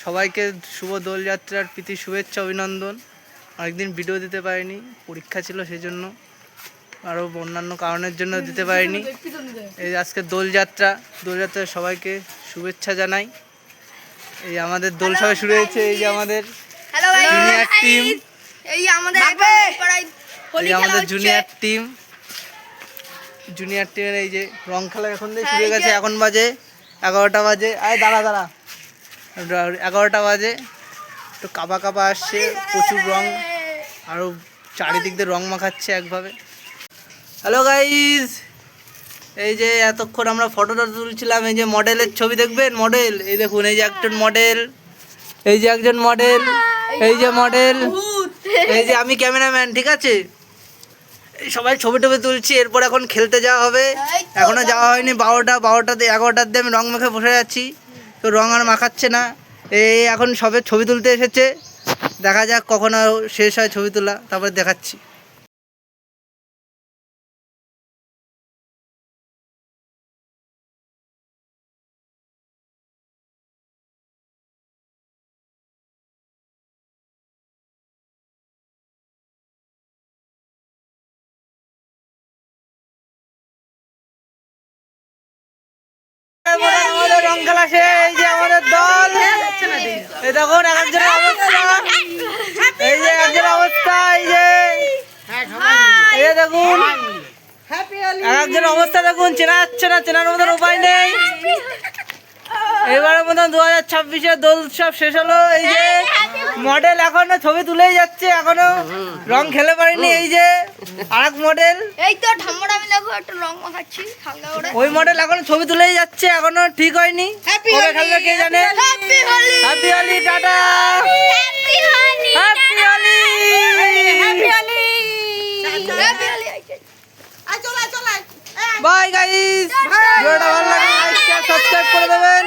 সবাইকে শুভ দোলযাত্রার প্রীতি শুভেচ্ছা অভিনন্দন। অনেকদিন ভিডিও দিতে পারিনি, পরীক্ষা ছিল সেই জন্য, আরও অন্যান্য কারণের জন্য দিতে পারিনি। এই আজকে দোলযাত্রা সবাইকে শুভেচ্ছা জানাই। এই আমাদের দোল সবাই শুরু হয়েছে। এই যে আমাদের জুনিয়র টিম, এই আমাদের জুনিয়র টিমের এই যে রং খেলা এখন দিয়ে শুরু হয়ে গেছে। এখন বাজে 11টা বাজে। আরে দাঁড়া 11টা বাজে। তো কাবা আসছে, প্রচুর রং, আরও চারিদিক দিয়ে রং মাখাচ্ছে একভাবে। হ্যালো গাইজ, এই যে এতক্ষণ আমরা ফটোটা তুলছিলাম। এই যে মডেলের ছবি দেখবেন, মডেল এই দেখুন, এই যে একজন মডেল, এই যে একজন মডেল, এই যে মডেল, এই যে আমি ক্যামেরাম্যান, ঠিক আছে? এই সবাই ছবি টবি তুলছি। এরপর এখন খেলতে যাওয়া হবে। এখনও যাওয়া হয়নি। 11টার দিয়ে আমি রং মেখে বসে যাচ্ছি, তো রং আর মাখাচ্ছে না। এই এখন সবে ছবি তুলতে এসেছে, দেখা যাক কখন শেষ হয় ছবি তোলা, তারপর দেখাচ্ছি। আমাদের রং খেলা শেষ। এই যে আমাদের দল, এই দেখুন এক একজনের অবস্থা, এই যে একজনের অবস্থা, এই যে দেখুন এক একজনের অবস্থা দেখুন। চেনা যাচ্ছে না, চেনার মতন উপায় নেই। এবারের মতন 2026-এর দোল সব শেষ হলো। এই যে মডেল এখনো ছবি তুলেই যাচ্ছে, এখনো রং খেলে পারিনি। এই যে আরেক মডেল, এই তো ঠাম্মাটা দেখো একটু রং মাখাচ্ছি হালকা করে। ওই মডেল এখনো ছবি তুলেই যাচ্ছে, এখনো ঠিক হয়নি। কবে খেলবে কে জানে। Happy Holi, happy Holi, tata, happy Holi, happy Holi, happy Holi, happy Holi. আই চল বাই গাইস, ভিডিওটা ভালো লাগলে লাইক শেয়ার সাবস্ক্রাইব করে দেবেন।